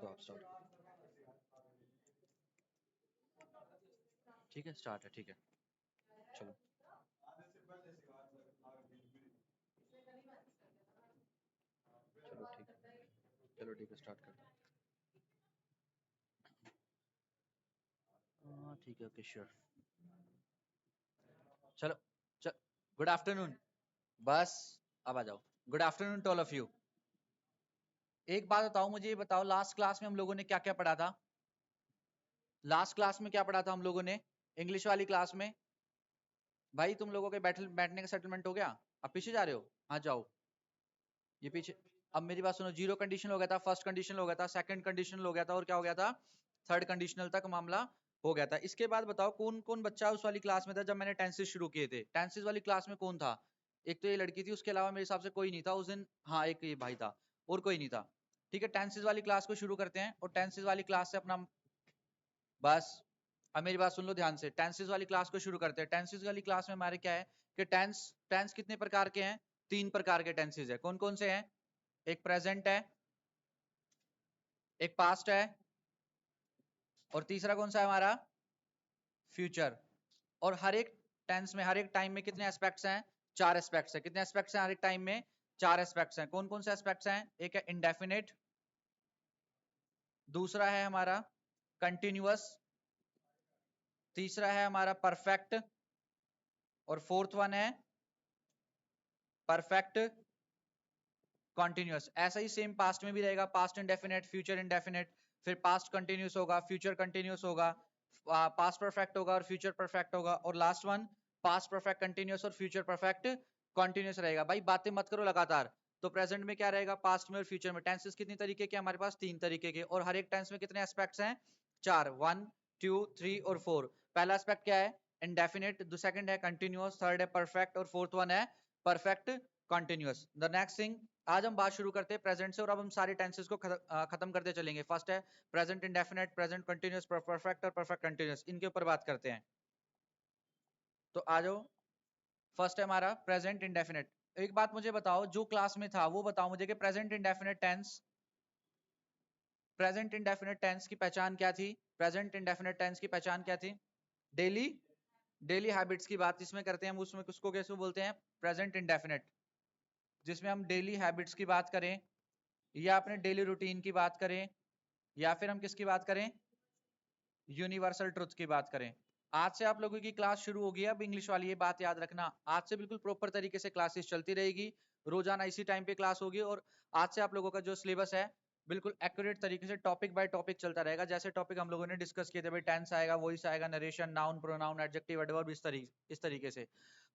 दो आप स्टार्ट। ठीक है स्टार्ट है, ठीक है चलो। चलो ठीक है स्टार्ट कर। ठीक है ओके श्योर। चलो चल। Good afternoon. बस अब आ जाओ। Good afternoon to all of you. एक बात बताओ मुझे, ये बताओ लास्ट क्लास में हम लोगों ने क्या क्या पढ़ा था? लास्ट क्लास में क्या पढ़ा था हम लोगों ने? इंग्लिश वाली क्लास में। भाई तुम लोगों के बैठने का सेटलमेंट हो गया? अब पीछे जा रहे हो? हाँ जाओ ये पीछे। अब मेरी बात सुनो, जीरो कंडीशन हो गया था, फर्स्ट कंडीशन हो गया था, सेकंड कंडीशन हो गया था, और क्या हो गया था? थर्ड कंडीशनल तक मामला हो गया था। इसके बाद बताओ कौन कौन बच्चा उस वाली क्लास में था जब मैंने टेंसेस शुरू किए थे? टेंसेस वाली क्लास में कौन था? एक तो ये लड़की थी, उसके अलावा मेरे हिसाब से कोई नहीं था उस दिन। हाँ एक ये भाई था, और कोई नहीं था। ठीक है टेंसेस वाली क्लास को शुरू करते हैं, और टेंसेस वाली क्लास से अपना बस। अब मेरी बात सुन लो ध्यान से, टेंसेस वाली क्लास को शुरू करते हैं। टेंसेस वाली क्लास में हमारे क्या है कि टेंस टेंस कितने प्रकार के हैं? 3 प्रकार के टेंसेस है। कौन कौन से हैं? एक प्रेजेंट है, एक पास्ट है, और तीसरा कौन सा है हमारा? फ्यूचर। और हर एक टेंस में, हर एक टाइम में कितने एस्पेक्ट्स हैं? 4 एस्पेक्ट्स हैं। कितने एस्पेक्ट्स हैं हर एक टाइम में? 4 एस्पेक्ट्स हैं। कौन कौन से एस्पेक्ट्स हैं? एक है इंडेफिनिट, दूसरा है हमारा कंटिन्यूअस, तीसरा है हमारा परफेक्ट, और फोर्थ वन है परफेक्ट कॉन्टिन्यूअस। ऐसा ही सेम पास्ट में भी रहेगा, पास्ट इंडेफिनिट, फ्यूचर इंडेफिनिट, फिर पास्ट कंटिन्यूअस होगा, फ्यूचर कंटिन्यूअस होगा, पास्ट परफेक्ट होगा, और फ्यूचर परफेक्ट होगा, और last one past perfect continuous और फ्यूचर परफेक्ट कॉन्टिन्यूअस रहेगा। भाई बातें मत करो लगातार। तो प्रेजेंट में क्या रहेगा, पास्ट में और फ्यूचर में। टेंसेस कितनी तरीके के? हमारे पास 3 तरीके के, और हर एक टेंस में कितने एस्पेक्ट्स हैं? 4, 1 2 3 और 4। पहला एस्पेक्ट क्या है? इंडेफिनिट, सेकंड है कंटिन्यूअस, थर्ड है परफेक्ट, और फोर्थ वन है perfect continuous. The next thing, आज हम बात शुरू करते हैं प्रेजेंट से, और अब हम सारे टेंसेस को खत्म करते चलेंगे। फर्स्ट है present indefinite, present continuous, perfect और परफेक्ट कंटिन्यूअस। इनके ऊपर बात करते हैं। तो आ जाओ, फर्स्ट है हमारा प्रेजेंट इंडेफिनिट। एक बात मुझे बताओ, जो क्लास में था वो बताओ मुझे कि present indefinite tense, present indefinite tense की पहचान क्या थी? प्रेजेंट इंडेफिनिट टेंस की पहचान क्या थी? डेली डेली हैबिट्स की बात इसमें करते हैं हम। उसमें किसको कैसे बोलते हैं? Present indefinite. जिसमें हम डेली हैबिट्स की बात करें, या अपने डेली रूटीन की बात करें, या फिर हम किसकी बात करें? यूनिवर्सल ट्रुथ की बात करें। आज से आप लोगों की क्लास शुरू होगी अब इंग्लिश वाली, ये बात याद रखना। आज से बिल्कुल प्रॉपर तरीके से क्लासेस चलती रहेगी, रोजाना इसी टाइम पे क्लास होगी, और आज से आप लोगों का जो सिलेबस है बिल्कुल एक्यूरेट तरीके से टॉपिक बाय टॉपिक चलता रहेगा। जैसे टॉपिक हम लोगों ने डिस्कस किए थे भाई, टेंस आएगा, वॉइस आएगा, narration, noun, pronoun, adjective, adverb, इस तरीके से।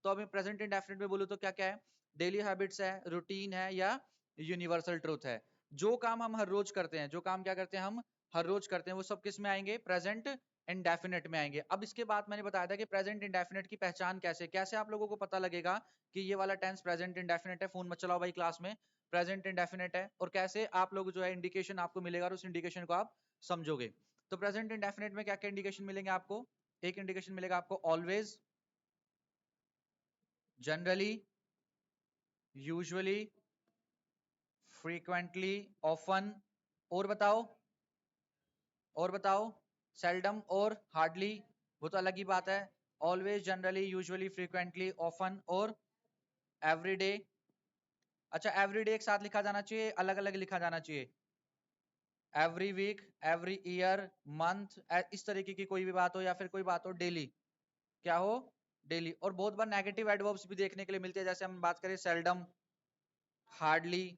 तो अभी प्रेजेंट इंडेफिनिट में बोलूं तो क्या क्या है? डेली हैबिट्स है, रूटीन है, या यूनिवर्सल ट्रूथ है। जो काम हम हर रोज करते हैं, जो काम क्या करते हैं हम हर रोज करते हैं, वो सब किस में आएंगे? प्रेजेंट इंडेफिनिट में आएंगे। अब इसके बाद मैंने बताया था कि प्रेजेंट इंडेफिनिट की पहचान कैसे कैसे आप लोगों को पता लगेगा कि ये वाला टेंस प्रेजेंट इंडेफिनिट है। फोन मत चलाओ भाई, क्लास में प्रेजेंट इंडेफिनिट है, और कैसे आप लोग जो है इंडिकेशन आपको मिलेगा, और उस इंडिकेशन को आप समझोगे। तो प्रेजेंट इंडेफिनिट में क्या क्या इंडिकेशन मिलेंगे आपको? एक इंडिकेशन मिलेगा आपको always, generally, usually, frequently, often, और बताओ, और बताओ, सेल्डम और हार्डली। वो तो अलग ही बात है। Always, generally, usually, frequently, often और एवरीडे। अच्छा एवरीडे एक साथ लिखा जाना चाहिए, अलग अलग लिखा जाना चाहिए? Every week, every year, month, इस तरीके की कोई भी बात हो, या फिर कोई बात हो डेली, क्या हो? डेली। और बहुत बार नेगेटिव एडवर्ब्स भी देखने के लिए मिलते हैं, जैसे हम बात करें सेल्डम, हार्डली,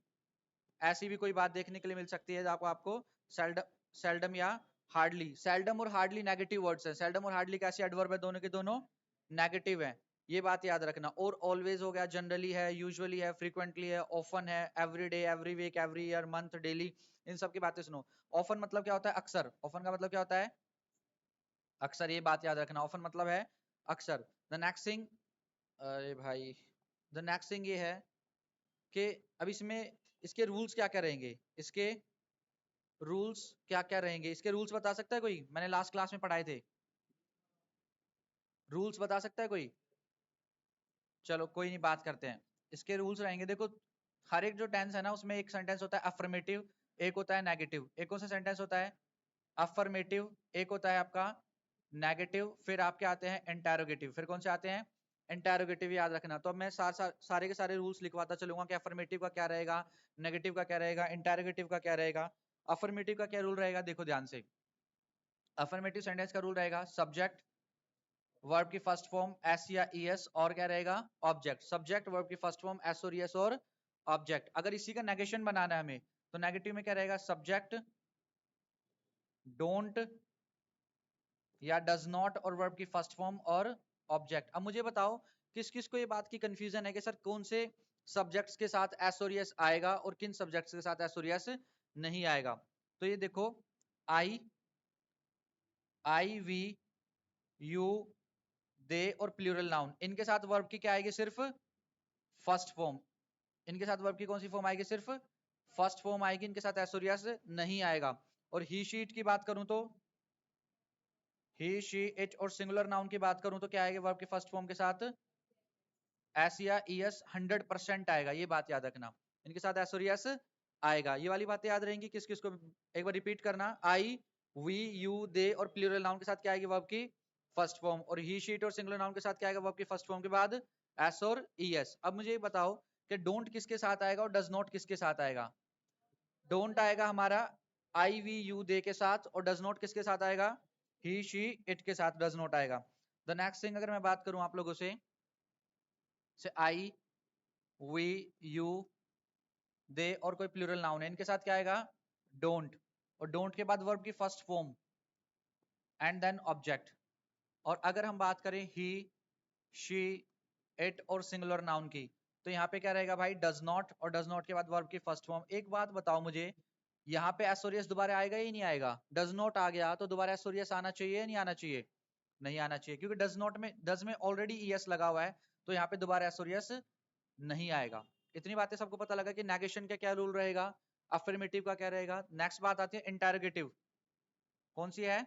ऐसी भी कोई बात देखने के लिए मिल सकती है आपको आपको सेल्डम, सेल्डम या हार्डली। सेल्डम और हार्डली नेगेटिव वर्ड्स है। सेल्डम और हार्डली कैसे एडवर्ब है? दोनों के दोनों नेगेटिव है, ये बात याद रखना। और ऑलवेज हो गया, जनरली है, यूजुअली है, फ्रीक्वेंटली है, ऑफन है, everyday, every week, every year, month, daily, इन सब की बातें सुनो। ऑफन मतलब क्या होता है? अक्सर। ऑफन का मतलब क्या होता है? अक्सर, ये बात याद रखना। ऑफन मतलब है अक्सर। द नेक्स्ट थिंग, अरे भाई, द नेक्स्ट थिंग ये है कि अब इसमें इसके रूल्स क्या क्या रहेंगे? इसके रूल्स क्या क्या रहेंगे? इसके रूल्स बता सकता है कोई? मैंने लास्ट क्लास में पढ़ाए थे, रूल्स बता सकता है कोई? चलो कोई नहीं, बात करते हैं। इसके रूल्स रहेंगे, देखो हर एक जो टेंस है ना, उसमें एक सेंटेंस होता है अफर्मेटिव, एक होता है नेगेटिव। एक कौन सा सेंटेंस होता है? अफर्मेटिव। एक होता है आपका नेगेटिव। फिर आपके आते हैं इंटेरोगेटिव। फिर कौन से आते हैं? इंटेरोगेटिव, याद रखना। तो अब मैं सारे के सारे रूल्स लिखवाता चलूंगा कि अफर्मेटिव का क्या रहेगा, नेगेटिव का क्या रहेगा, इंटेरोगेटिव का क्या रहेगा। अफर्मेटिव का क्या रूल रहेगा, देखो ध्यान से। अफर्मेटिव सेंटेंस का रूल रहेगा सब्जेक्ट वर्ब की फर्स्ट फॉर्म एस या ईएस, और क्या रहेगा? ऑब्जेक्ट। सब्जेक्ट वर्ब की फर्स्ट फॉर्म एस और ईएस और ऑब्जेक्ट। अगर इसी का नेगेशन बनाना है हमें, तो नेगेटिव में क्या रहेगा? सब्जेक्ट डोंट या डज नॉट और वर्ब की फर्स्ट फॉर्म और ऑब्जेक्ट। अब मुझे बताओ किस किस को ये बात की कंफ्यूजन है कि सर कौन से सब्जेक्ट्स के साथ एस और एस आएगा और किन सब्जेक्ट्स के साथ एस और एस नहीं आएगा। तो ये देखो, आई, आई वी, यू, दे और प्लूरल नाउन, इनके साथ वर्ब की क्या आएगी? सिर्फ फर्स्ट फॉर्म। इनके साथ वर्ब की कौन सी फॉर्म आएगी? सिर्फ फर्स्ट फॉर्म आएगी। इनके साथ एस और एस नहीं आएगा। और ही शीट की बात करूं तो ही शी इट, और सिंगुलर नाउन की बात करूं तो क्या आएगा वर्ब के फर्स्ट फॉर्म के साथ? एस या ईएस 100% आएगा। ये बात याद रखना, इनके साथ एस और एस आएगा। ये वाली बातें याद रहेंगी। किस किस को एक बार रिपीट करना। आई, वी, यू, दे और प्लूरल नाउन के साथ क्या आएगी वर्ब की फर्स्ट फॉर्म, और ही शीट और सिंगुलर नाउन के साथ क्या आएगा वर्ब की फर्स्ट फॉर्म के बाद? एस और ईएस। अब मुझे ये बताओ कि डोंट किसके साथ आएगा और डज नॉट किसके साथ आएगा? डोंट आएगा हमारा आई वी यू दे के साथ, और डज नॉट किसके साथ आएगा? ही शी इट के साथ डज नॉट आएगा। द नेक्स्ट थिंग अगर मैं बात करूं आप लोगों से आई, वी, यू, दे और कोई प्लूरल नाउन है, इनके साथ क्या आएगा? डोंट। और डोंट के बाद वर्ब की first form and then object. और अगर हम बात करें ही, शी, इट और सिंगुलर नाउन की, तो यहाँ पे क्या रहेगा भाई? डज नॉट, और डज नॉट के बाद वर्ब की फर्स्ट फॉर्म। एक बात बताओ मुझे, यहाँ पे एस और एस दोबारा आएगा ही नहीं आएगा? डज नॉट आ गया तो दोबारा एस और एस आना चाहिए या नहीं आना चाहिए? नहीं आना चाहिए, क्योंकि डज नॉट में, डज में ऑलरेडी ईएस लगा हुआ है, तो यहाँ पे दोबारा एस और एस नहीं आएगा। इतनी बातें सबको पता लगा कि नेगेशन का क्या रूल रहेगा, अफर्मेटिव का क्या रहेगा। नेक्स्ट बात आती है इंटेरोगेटिव। कौन सी है?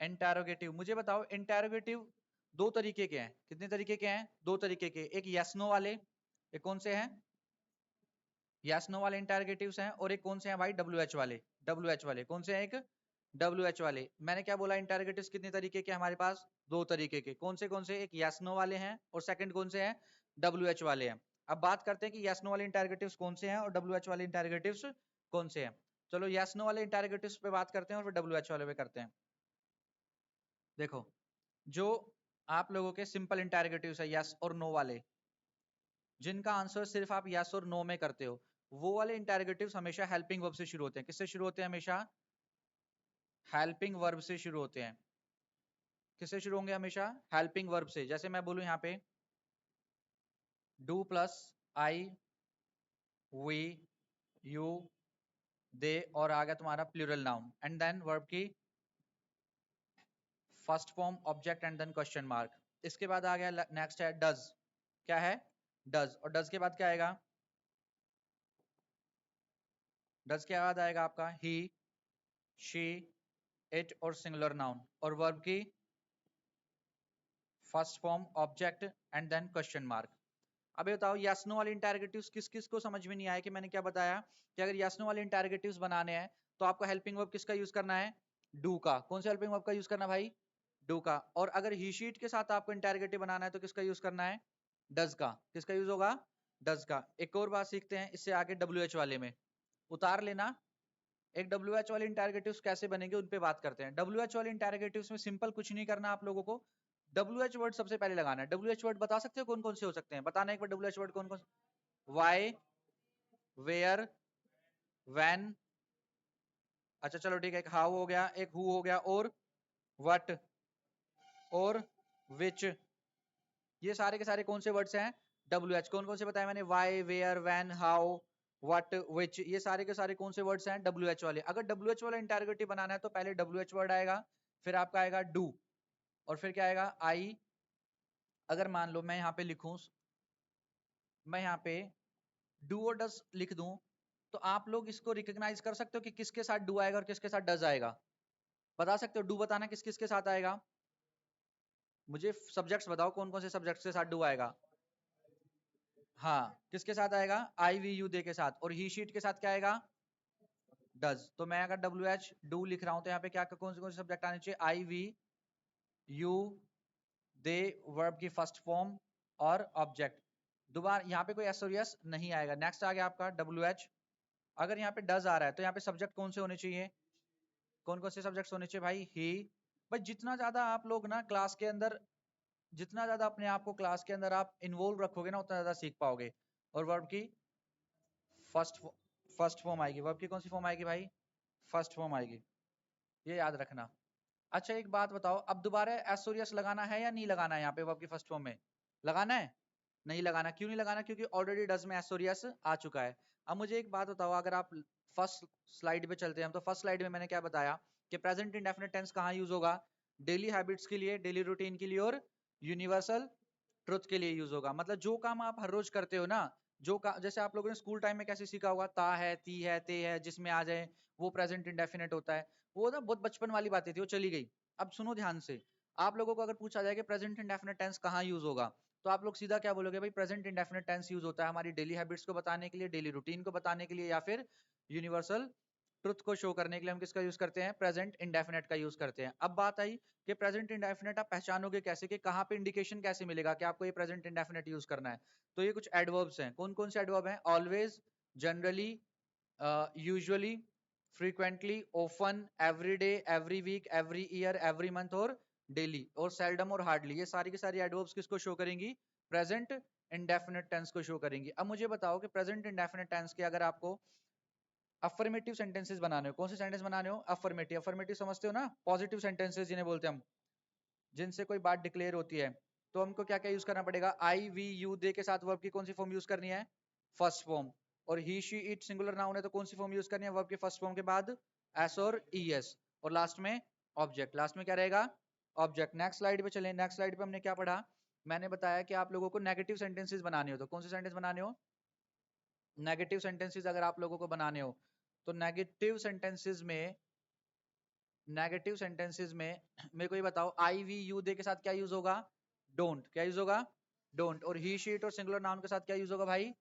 इंटेरोगेटिव। मुझे बताओ इंटेरोगेटिव दो तरीके के हैं। कितने तरीके के हैं? दो तरीके के। एक यस नो वाले, एक कौन से हैं? यस नो वाले इंटेरोगेटिव्स हैं। और एक कौन से हैं भाई? डब्ल्यू एच वाले। डब्ल्यू एच वाले कौन से हैं? एक डब्ल्यू एच वाले। मैंने क्या बोला? इंटेरोगेटिव्स कितने तरीके के हमारे पास? दो तरीके के। कौन से? एक यस नो वाले हैं, और सेकंड कौन से हैं? डब्ल्यू एच वाले हैं। अब बात करते हैं कि यस नो वाले इंटेरोगेटिव्स कौन से हैं और डब्ल्यू एच वाले इंटेरोगेटिव्स कौन से हैं। चलो यस नो वाले इंटेरोगेटिव्स पे बात करते हैं और फिर डब्ल्यू एच वाले पे करते हैं। देखो, जो आप लोगों के सिंपल इंटेरोगेटिव्स है यस और नो वाले, जिनका आंसर सिर्फ आप यस और नो में करते हो, वो वाले इंटेरोगेटिव्स हमेशा हेल्पिंग वर्ब से शुरू होते हैं। किससे शुरू होते हैं? हमेशा हेल्पिंग वर्ब से शुरू होते हैं। किससे शुरू होंगे? हमेशा हेल्पिंग वर्ब से। जैसे मैं बोलूं यहाँ पे do plus I, we, you, they, और आ गया तुम्हारा plural noun and then verb की first form object and then question mark. इसके बाद आ गया नेक्स्ट है डज। क्या है? डज। और डज के बाद क्या आएगा? डज के बाद आएगा आपका ही, शी, इट और सिंगुलर नाउन, और वर्ब की first form object and then question mark. अब ये बताओ यस नो वाले इंटेरोगेटिव्स किस किस को समझ में नहीं आया कि मैंने क्या बताया कि अगर यस नो वाले इंटेरोगेटिव्स बनाने हैं तो आपको हेल्पिंग वर्ब किसका यूज करना है? डू का। कौन सा हेल्पिंग वर्ब का यूज करना भाई? डू का। और अगर ही शीट के साथ आपको इंटेरोगेटिव बनाना है तो किसका यूज करना है? डज का। किसका यूज होगा? डज का। एक और बात सीखते हैं इससे आगे डब्ल्यू एच वाले में, उतार लेना। एक डब्ल्यू एच वाले इंटेरोगेटिव्स कैसे बनेंगे उन पे बात करते हैं। डब्ल्यू एच वाले इंटेरोगेटिव्स में सिंपल कुछ नहीं करना आप लोगों को, डब्ल्यू एच वर्ड सबसे पहले लगाना है। डब्ल्यू एच वर्ड बता सकते हो कौन कौन से हो सकते हैं? बताना एक बार डब्ल्यू एच वर्ड कौन कौन? वाई, वेयर, वैन, अच्छा चलो ठीक है, एक हाउ हो गया, एक हु हो गया, और व्हाट और विच। ये सारे के सारे कौन से वर्ड्स हैं? W H. कौन कौन से बताए मैंने? Why, where, when, how, what, which. ये सारे के सारे कौन से वर्ड्स हैं? डब्ल्यू एच वाले। अगर डब्ल्यू एच वाला इंटेरोगेटिव बनाना है तो पहले डब्ल्यू एच वर्ड आएगा, फिर आपका आएगा डू, और फिर क्या आएगा? आई। अगर मान लो मैं यहाँ पे लिखूं, मैं यहाँ पे डू और डज लिख दूं, तो आप लोग इसको रिकॉग्नाइज कर सकते हो कि किसके साथ डू आएगा और किसके साथ डज आएगा? बता सकते हो? डू बताना किस किस के साथ आएगा? मुझे सब्जेक्ट्स बताओ कौन कौन से सब्जेक्ट्स के साथ डू आएगा? हाँ, किसके साथ आएगा? आई वी यू दे के साथ। और ही शीट के साथ क्या आएगा? डज। तो मैं अगर डब्ल्यू एच डू लिख रहा हूं तो यहाँ पे क्या कौन से सब्जेक्ट आने चाहिए? आई वी यू दे वर्ब की फर्स्ट फॉर्म और ऑब्जेक्ट। दोबारा यहाँ पे कोई एस और यस नहीं आएगा। नेक्स्ट आ गया आपका डब्ल्यू एच। अगर यहाँ पे डज आ रहा है तो यहाँ पे सब्जेक्ट कौन से होने चाहिए? कौन कौन से सब्जेक्ट्स होने चाहिए भाई? ही। भाई जितना ज्यादा आप लोग ना क्लास के अंदर, जितना ज्यादा अपने आप को क्लास के अंदर आप इन्वॉल्व रखोगे ना, उतना ज्यादा सीख पाओगे। और वर्ब की फर्स्ट फर्स्ट फॉर्म आएगी। वर्ब की कौन सी फॉर्म आएगी भाई? फर्स्ट फॉर्म आएगी, ये याद रखना। अच्छा एक बात बताओ, अब दोबारा एसोरियस लगाना है या नहीं लगाना है? यहाँ पे वर्ब की फर्स्ट फॉर्म में लगाना है? नहीं लगाना। क्यों नहीं लगाना? क्योंकि ऑलरेडी डज में एसोरियस आ चुका है। अब मुझे एक बात बताओ, अगर आप फर्स्ट स्लाइड पे चलते हैं, तो फर्स्ट स्लाइड में मैंने क्या बताया कि प्रेजेंट इंडेफिनिट टेंस कहाँ यूज होगा? डेली हैबिट्स के लिए, डेली रूटीन के लिए और यूनिवर्सल ट्रुथ के लिए यूज होगा। मतलब जो काम आप हर रोज करते हो ना, जो जैसे आप लोगों ने स्कूल टाइम में कैसे सीखा होगा, ता है, ती है, ते है, जिसमें आ जाए वो प्रेजेंट इंडेफिनिट होता है। वो ना बहुत बचपन वाली बातें थी, वो चली गई। अब सुनो ध्यान से, आप लोगों को अगर पूछा जाए कि प्रेजेंट इंडेफिनिट टेंस कहाँ यूज होगा, तो आप लोग सीधा क्या बोलोगे? भाई प्रेजेंट इंडेफिनिट टेंस यूज होता है हमारी डेली हैबिट्स को बताने के लिए, डेली रूटीन को बताने के लिए, या फिर यूनिवर्सल ट्रुथ को शो करने के लिए हम किसका यूज करते हैं? प्रेजेंट इंडेफिनिट का यूज करते हैं। अब बात आई कि प्रेजेंट इंडेफिनिट आप पहचानोगे कैसे, कि कहाँ पे इंडिकेशन कैसे मिलेगा कि आपको ये प्रेजेंट इंडेफिनिट यूज करना है? तो ये कुछ एडवर्ब्स हैं। कौन कौन से एडवर्ब हैं? Always, generally, usually, frequently, often, everyday, every week, every year, every month और डेली, और सेल्डम और हार्डली। ये सारी की सारी एडवर्ब्स किसको शो करेंगी? प्रेजेंट इंडेफिनिट टेंस को शो करेंगी। अब मुझे बताओ कि प्रेजेंट इंडेफिनिट टेंस के अगर आपको अफर्मेटिव सेंटेंसेस बनाने हो, कौन से सेंटेंस बनाने हो? अफर्मेटिव। अफर्मेटिव समझते हो ना? पॉजिटिव सेंटेंसेस जिन्हें बोलते हैं हम, जिनसे कोई बात डिक्लेयर होती है। तो हमको क्या क्या यूज करना पड़ेगा? आई वी यू दे के साथ वर्ब की कौन सी फॉर्म यूज करनी है? First form. और ही शी इट सिंगुलर नाउन है तो कौन सी फॉर्म यूज करनी है वर्ब की फर्स्ट फॉर्म के बाद? एस और ई एस। और लास्ट में ऑब्जेक्ट। लास्ट में क्या रहेगा? ऑब्जेक्ट। नेक्स्ट स्लाइड पे चलें। नेक्स्ट स्लाइड पे हमने क्या पढ़ा? मैंने बताया कि आप लोगों को नेगेटिव सेंटेंसेस बनाने हो, तो कौन से सेंटेंस बनाने हो? नेगेटिव सेंटेंसेस अगर आप लोगों को बनाने हो, तो नेगेटिव सेंटेंसेस में, नेगेटिव सेंटेंसेस में मेरे को ये बताओ, आई वी यू दे के साथ क्या यूज होगा? डोंट। क्या यूज होगा? डोंट। और ही शी इट और सिंगुलर नाउन के साथ क्या यूज होगा भाई?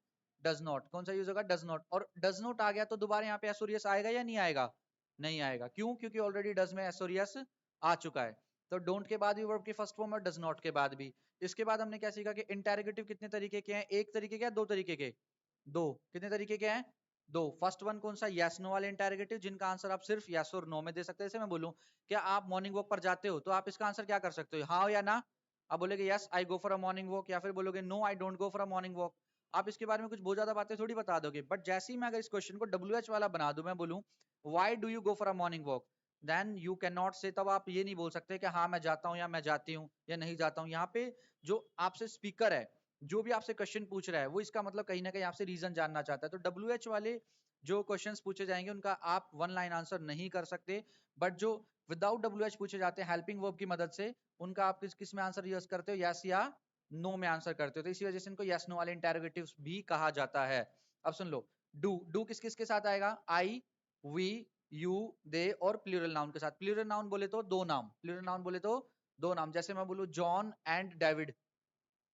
Does not. कौन सा यूज होगा? Does not. और डज नॉट आ गया तो दोबारा यहाँ पे एसोरियस आएगा या नहीं आएगा? नहीं आएगा। क्यों? क्योंकि ऑलरेडी डज में एसोरियस आ चुका है। तो डोंट के बाद भी वर्ब की फर्स्ट फॉर्म और डज नॉट के बाद भी। इसके बाद हमने क्या सीखा कि इंटेरोगेटिव कितने तरीके के हैं? एक तरीके के, दो तरीके के? दो। कितने तरीके के हैं? दो। फर्स्ट वन कौन सा? यस नो वाले इंटेरोगेटिव, जिनका आंसर आप सिर्फ यस और नो में दे सकते हैं। जैसे मैं बोलूं क्या आप मॉर्निंग वॉक पर जाते हो, तो आप इसका आंसर क्या कर सकते हो? हाँ या ना। आप बोलोगे yes I go for a morning walk, या फिर बोलोगे no I don't go for a morning walk. आप इसके बारे में कुछ बहुत ज्यादा बातें थोड़ी बता दोगे। बट जैसे ही मैं अगर इस क्वेश्चन को डब्ल्यू एच वाला बना दूं, मैं बोलूं why do you go for a morning walk, then you can not say, तब आप ये नहीं बोल सकते कि हाँ मैं जाता हूँ या मैं जाती हूँ या नहीं जाता हूँ। यहाँ पे जो आपसे स्पीकर है, जो भी आपसे क्वेश्चन पूछ रहा है, वो इसका मतलब कहीं ना कहीं आपसे रीजन जानना चाहता है। तो डब्ल्यू एच वाले जो क्वेश्चंस पूछे जाएंगे उनका आप वन लाइन आंसर नहीं कर सकते। बट जो विदाउट डब्ल्यू एच पूछे जाते हैं हेल्पिंग वर्ब की मदद से, उनका आप किस किस में आंसर यूज करते हो? यस या नो में आंसर करते हो। तो इसी वजह से इनको यस नो वाले इंटेरोगेटिव्स भी कहा जाता है। अब सुन लो, डू। डू किस किस के साथ आएगा? आई, वी, यू, दे और प्लूरल नाउन के साथ। प्लूरल नाउन बोले तो दो नाम, प्लूरल नाउन बोले तो दो नाम। जैसे मैं बोलूं जॉन एंड डेविड,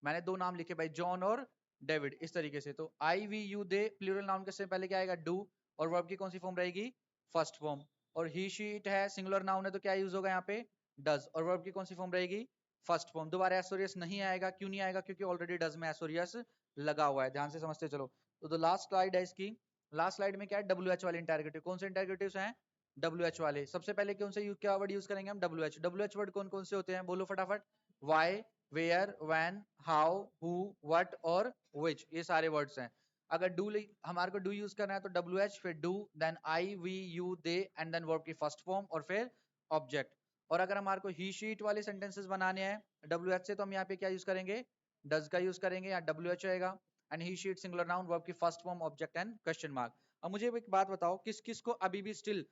मैंने दो नाम लिखे भाई, जॉन और डेविड, इस तरीके से। तो I we you they plural noun के से पहले क्या आएगा? डू। और वर्ब की कौन सी फॉर्म रहेगी? First form. और ही शी इट है सिंगुलर नाउन है तो क्या यूज होगा यहाँ पे? डज। और वर्ब की कौन सी फॉर्म रहेगी? First form. दोबारा एसोरियस नहीं आएगा। क्यों नहीं आएगा? क्योंकि ऑलरेडी डज में एसोरियस लगा हुआ है। ध्यान से समझते चलो। तो लास्ट स्लाइड है इसकी। लास्ट स्लाइड में क्या है? डब्ल्यू एच वाले इंटेरोगेटिव। कौन से इंटेरोगेटिव्स हैं? डब्ल्यू एच वाले। सबसे पहले कौन से क्या वर्ड यूज करेंगे हम? W H. W H word कौन कौन से होते हैं? बोलो फटाफट। Why, where, when, how, who, what और व्हिच, ये सारे वर्ड्स हैं। अगर डू हमारे को डू यूज करना है तो डब्ल्यू एच, फिर do, then I we you they, and then verb की फर्स्ट फॉर्म और फिर ऑब्जेक्ट। और अगर हमारे को ही शीट वाले सेंटेंसेस बनाने हैं डब्ल्यू एच से, तो हम यहाँ पे क्या यूज करेंगे? डज का यूज करेंगे, या डब्ल्यू एच आएगा। And he she it singular noun, verb की first form, object and question mark. अब मुझे एक बात बताओ, किस किस को अभी भी स्टिल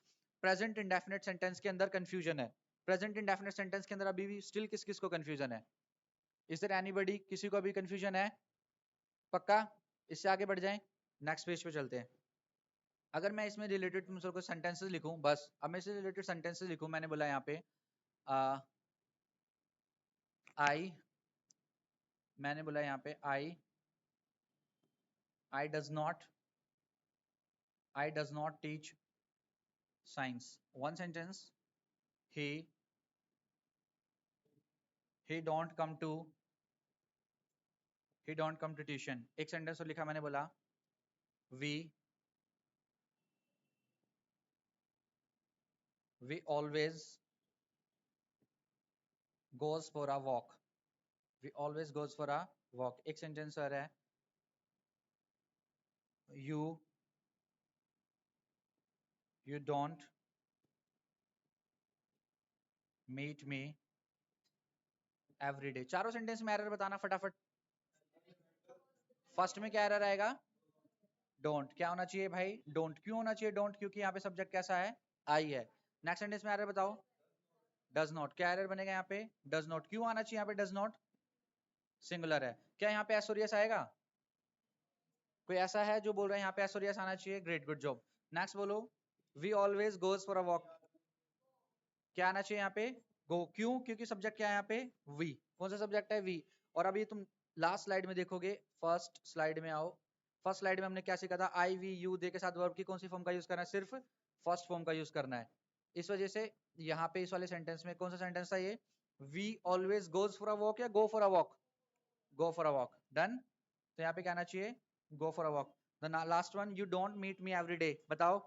प्रेजेंट इंडेफिनिट सेंटेंस के अंदर कंफ्यूजन है? प्रेजेंट इंडेफिनिट सेंटेंस के अंदर अभी भी स्टिल किस किस को कंफ्यूजन है? Is there anybody? किसी को अभी कंफ्यूजन है? पक्का? इससे आगे बढ़ जाएं, नेक्स्ट पेज पे चलते हैं। अगर मैं इसमें रिलेटेड तुम सबको सेंटेंसेस लिखूं, बस अब मैं इससे रिलेटेड सेंटेंसेस लिखूं, मैंने बोला यहाँ पे आई, मैंने बोला यहाँ पे I does not teach science. One sentence, he don't come to tuition. एक सेंटेंस और लिखा मैंने, बोला we always goes for a walk. We always goes for a walk. एक सेंटेंस और है, you don't meet me every day. चारों sentence में एरर बताना फटाफट. फर्स्ट में क्या एरर आएगा? डोंट. क्या होना चाहिए भाई? डोंट. क्यों होना चाहिए डोंट? क्योंकि यहाँ पे सब्जेक्ट कैसा है? आई है. नेक्स्ट सेंटेंस में एरर बताओ. Does not. क्या एरर बनेगा यहाँ पे? Does not. क्यों आना चाहिए यहाँ पे डज नॉट? सिंगुलर है. क्या यहाँ पे एसोरियस आएगा? कोई ऐसा है जो बोल रहा है यहाँ पे एसोरियस आना चाहिए? Great, good job. नेक्स्ट बोलो. We always goes for a walk. क्या आना चाहिए यहाँ पे? गो. क्यों? क्योंकि सब्जेक्ट क्या है यहाँ पे? वी. कौन सा सब्जेक्ट है? वी. और अभी तुम लास्ट स्लाइड में देखोगे, फर्स्ट स्लाइड में आओ. फर्स्ट स्लाइड में हमने क्या सीखा था? आई वी यू दे के साथ वर्ब की कौन सी फॉर्म का यूज करना है? सिर्फ फर्स्ट फॉर्म का यूज करना है. इस वजह से यहाँ पे इस वाले सेंटेंस में कौन सा सेंटेंस था ये? We always goes for a walk या go for a walk? Go for a walk. Done. तो यहाँ पे क्या आना चाहिए? Go for a walk. The last one, you don't meet me every day. बताओ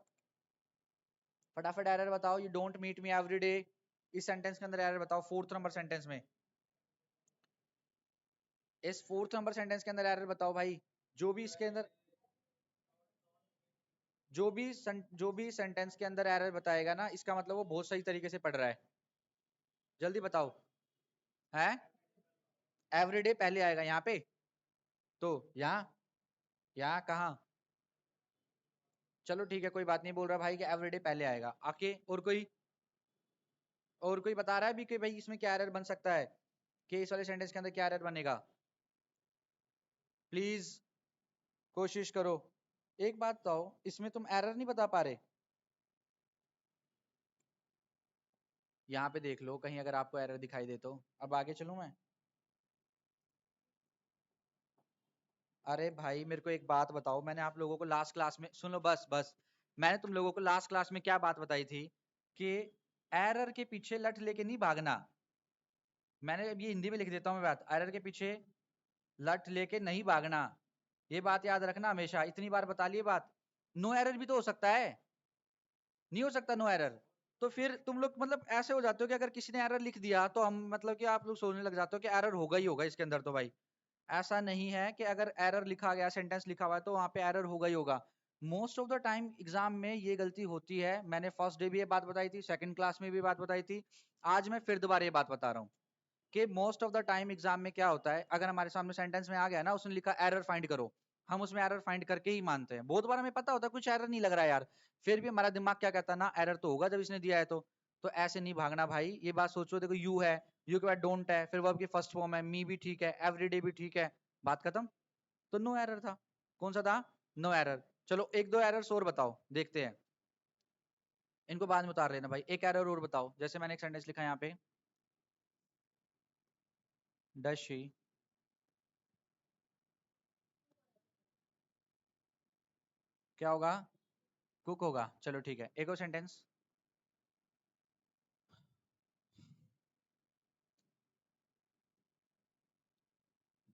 फटाफट एरर बताओ. You don't meet me every day. इस सेंटेंस के अंदर एरर बताओ. फोर्थ नंबर सेंटेंस में, इस फोर्थ नंबर सेंटेंस के अंदर एरर बताओ भाई. जो भी इसके अंदर जो भी सेंटेंस के अंदर एरर बताएगा ना, इसका मतलब वो बहुत सही तरीके से पढ़ रहा है. जल्दी बताओ. है एवरीडे पहले आएगा यहाँ पे. तो यहाँ कहाँ? चलो ठीक है, कोई बात नहीं. बोल रहा भाई कि एवरीडे पहले आएगा. आके और कोई बता रहा है भी कि भाई इसमें क्या एरर बन सकता है, कि इस वाले सेंटेंस के अंदर क्या एरर बनेगा? प्लीज कोशिश करो. एक बात बताओ, इसमें तुम एरर नहीं बता पा रहे? यहाँ पे देख लो कहीं अगर आपको एरर दिखाई दे तो. अब आगे चलूं मैं? अरे भाई मेरे को एक बात बताओ. मैंने आप लोगों को लास्ट क्लास में, सुन लो बस बस, मैंने तुम लोगों को लास्ट क्लास में क्या बात बताई थी? कि एरर के पीछे लट लेके नहीं भागना. मैंने अब ये हिंदी में लिख देता हूँ मैं बात. एरर के पीछे लट लेके नहीं भागना. ये बात याद रखना हमेशा. इतनी बार बता लिए बात. नो एरर भी तो हो सकता है. नहीं हो सकता नो एरर? तो फिर तुम लोग मतलब ऐसे हो जाते हो कि अगर किसी ने एरर लिख दिया तो हम मतलब कि आप लोग सोचने लग जाते हो कि एरर होगा ही होगा इसके अंदर. तो भाई ऐसा नहीं है कि अगर एरर लिखा गया, सेंटेंस लिखा हुआ है तो वहां पे एरर होगा ही होगा. Most of the time exam में ये गलती होती है. मैंने फर्स्ट डे भी ये बात बताई थी, सेकंड क्लास में भी बात बताई थी, आज मैं फिर दोबारा ये बात बता रहा हूँ कि most of the time exam में क्या होता है, अगर हमारे सामने सेंटेंस में आ गया ना, उसने लिखा एरर फाइंड करो, हम उसमें एरर फाइंड करके ही मानते हैं. बहुत बार हमें पता होता है कुछ एरर नहीं लग रहा है यार, फिर भी हमारा दिमाग क्या कहता है ना, एरर तो होगा जब इसने दिया है तो ऐसे नहीं भागना भाई. ये बात सोचो. देखो यू है, यू के बाद डोंट है, फिर वर्ब की फर्स्ट फॉर्म है, मी भी ठीक है, एवरीडे भी ठीक है, बात खत्म. तो नो एरर था. कौन सा था? No error. चलो एक दो एरर्स और बताओ, देखते हैं. इनको बाद में उतार लेना भाई. एक एरर और बताओ. जैसे मैंने एक सेंटेंस लिखा यहाँ पे, डज शी क्या होगा? कुक होगा. चलो ठीक है. एक और सेंटेंस.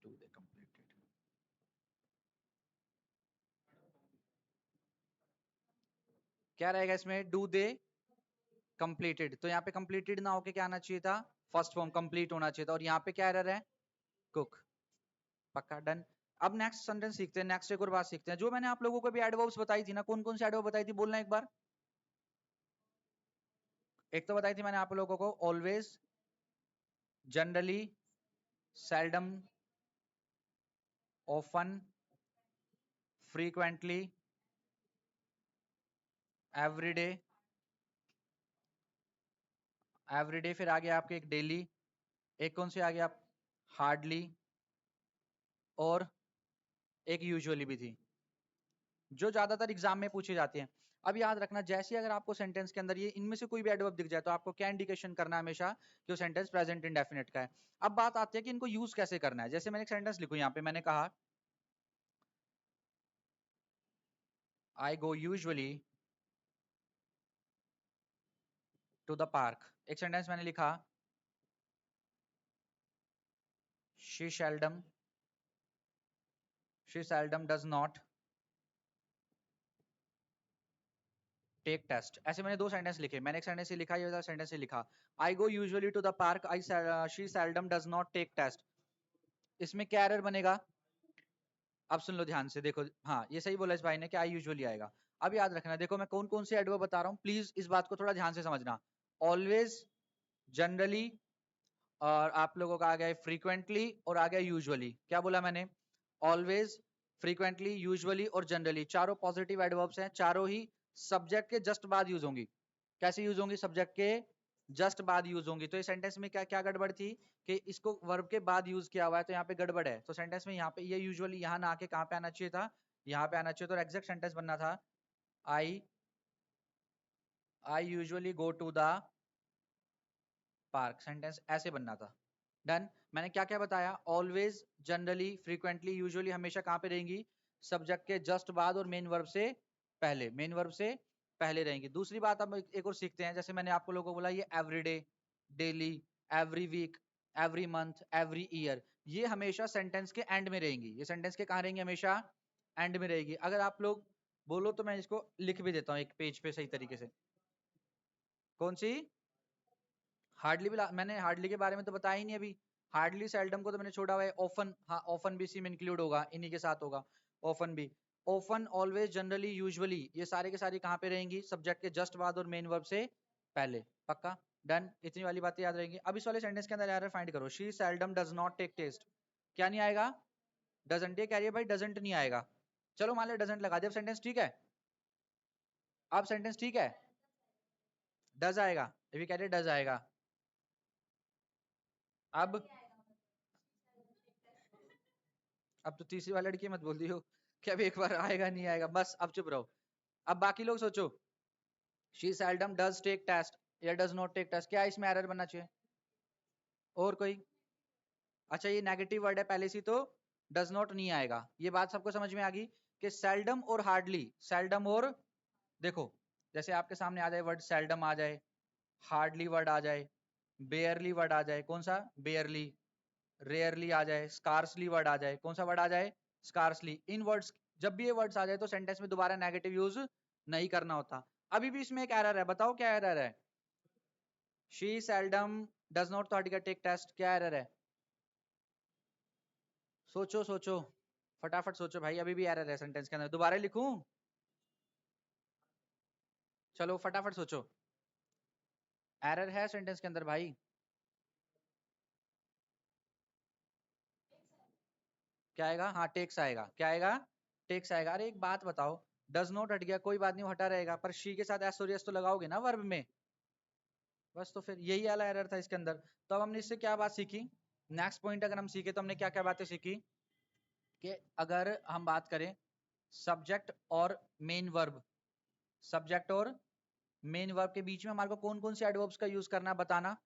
Do they completed. क्या रहेगा इसमें? Do they completed. तो यहाँ पे कंप्लीटेड ना होके क्या आना चाहिए था? फर्स्ट फॉर्म कंप्लीट होना चाहिए था. और यहाँ पे क्या एरर है? कुक. पक्का. डन. अब नेक्स्ट सेंटेंस सीखते हैं. नेक्स्ट एक और बात सीखते हैं. जो मैंने आप लोगों को भी एडवर्ब्स बताई थी ना, कौन कौन सी एडवर्ब बताई थी, बोलना एक बार. एक तो बताई थी मैंने आप लोगों को always, generally, seldom, often, frequently, everyday. Everyday फिर आगे आपके एक डेली, एक कौन से आगे आप, हार्डली, और एक यूजुअली भी थी, जो ज्यादातर एग्जाम में पूछी जाती हैं. अब याद रखना, जैसे अगर आपको सेंटेंस के अंदर ये इनमें से कोई भी एडवर्ब दिख जाए तो आपको क्या इंडिकेशन करना है हमेशा, कि वो सेंटेंस प्रेजेंट इंडेफिनिट का है. अब बात आती है कि इनको यूज कैसे करना है. जैसे मैंने एक सेंटेंस लिखू यहाँ पे, मैंने कहा I go usually to the park. एक सेंटेंस मैंने लिखा she seldom does not take test. ऐसे मैंने दो सेंटेंस लिखे, मैंने एक सेंटेंस ही लिखा, ये वाला सेंटेंस ही लिखा, I go usually to the park, she seldom does not take test. इसमें क्या एरर बनेगा? अब सुन लो ध्यान से, देखो हाँ ये सही बोला इस भाई ने कि आई यूजुअली आएगा। अब याद रखना, देखो मैं कौन कौन से एडवर्ब बता रहा हूँ, प्लीज इस बात को थोड़ा ध्यान से समझना। ऑलवेज, जनरली, और आप लोगों का आ गया फ्रीक्वेंटली और आ गया यूजुअली। क्या बोला मैंने? ऑलवेज, फ्रीक्वेंटली, यूजुअली और जनरली, चारों पॉजिटिव एडवर्ब्स हैं, चारों ही सब्जेक्ट के जस्ट बाद यूज होंगी। कैसे यूज होंगी? सब्जेक्ट के जस्ट बाद यूज होंगी। तो इस सेंटेंस में क्या क्या गड़बड़ थी कि इसको वर्ब के बाद यूज किया हुआ है, तो यहाँ पे गड़बड़ है। तो सेंटेंस में यहाँ पे ये यूजुअली यहाँ ना आके कहाँ पे आना चाहिए था? यहाँ पे आना चाहिए। तो एग्जैक्ट सेंटेंस बनना था I usually go to the park. Sentence ऐसे बनना था। डन। मैंने क्या क्या बताया? ऑलवेज, जनरली, फ्रीक्वेंटली, यूजुअली हमेशा कहाँ पे रहेंगी? सब्जेक्ट के जस्ट बाद और मेन वर्ब से पहले, मेन वर्ब से पहले रहेंगी। दूसरी बात अब एक और सीखते हैं, जैसे मैंने आपको लोगों को बोला ये everyday, daily, every week, every month, every year, ये हमेशा सेंटेंस के एंड में रहेंगी। ये सेंटेंस के कहाँ रहेंगी? हमेशा एंड में रहेगी। अगर आप लोग बोलो तो मैं इसको लिख भी देता हूँ एक पेज पे सही तरीके से। कौन सी? हार्डली भी मैंने हार्डली के बारे में तो बताया ही नहीं अभी। हार्डली सेल्डम को तो मैंने छोड़ा हुआ है। ऑफन, हाँ ऑफन भी इसी में इंक्लूड होगा, इन्हीं के साथ होगा ऑफन भी। ऑफन, ऑलवेज, जनरली, यूजुअली, ये सारे के सारी कहाँ पे रहेंगी? सब्जेक्ट के जस्ट बाद और मेन वर्ब से पहले। पक्का? डन। इतनी वाली बातें याद रहेंगी। अब इस वाले सेंटेंस के अंदर एरर फाइंड करो। She seldom does not take test. क्या नहीं आएगा? डजंट। ये कह रही है भाई डजंट नहीं आएगा। चलो मान लो डजंट लगा दिया, अब सेंटेंस ठीक है? अब सेंटेंस ठीक है? डज आएगा, ये भी कह रही है डज आएगा। अब तो तीसरी वाली लड़की मत बोल दियो कि अब एक बार आएगा नहीं आएगा, बस अब चुप रहो। अब बाकी लोग सोचो, she seldom does take test या डज नॉट टेक टेस्ट, क्या इसमें एरर बनना चाहिए? और कोई? अच्छा ये नेगेटिव वर्ड है पहले से, तो डज नॉट नहीं आएगा। ये बात सबको समझ में आ गई कि सेल्डम और हार्डली, सेल्डम और, देखो जैसे आपके सामने आ जाए वर्ड सेल्डम आ जाए, हार्डली वर्ड आ जाए, बेयरली वर्ड आ जाए, कौन सा? बेयरली। रेयरली आ जाए, स्कार्सली वर्ड आ जाए, कौन सा वर्ड आ जाए? स्कार्सली। इन वर्ड्स, जब भी ये वर्ड्स आ जाए तो सेंटेंस में दोबारा नेगेटिव यूज नहीं करना होता। अभी भी इसमें एक एरर है, बताओ क्या एरर है? शी सेल्डम डज नॉट तो हट गया टेक टेस्ट, क्या एरर है? सोचो सोचो, फटाफट सोचो भाई, अभी भी एरर है सेंटेंस के अंदर, दोबारा लिखूं? चलो फटाफट सोचो, एरर है सेंटेंस के अंदर भाई। क्या आएगा? हाँ टेक्स आएगा। क्या आएगा? टेक्स आएगा। अरे एक बात बताओ, डज नॉट हट गया, कोई बात नहीं, वो हटा रहेगा, पर शी के साथ एस और एस तो लगाओगे ना वर्ब में। बस तो फिर यही वाला एरर था इसके अंदर। तो अब हमने इससे क्या बात सीखी? नेक्स्ट पॉइंट अगर हम सीखे तो हमने क्या क्या बातें सीखी कि अगर हम बात करें सब्जेक्ट और मेन वर्ब, सब्जेक्ट और मेन वर्ब के बीच में हमारे को कौन कौन से एडवर्ब्स का यूज करना है बताना?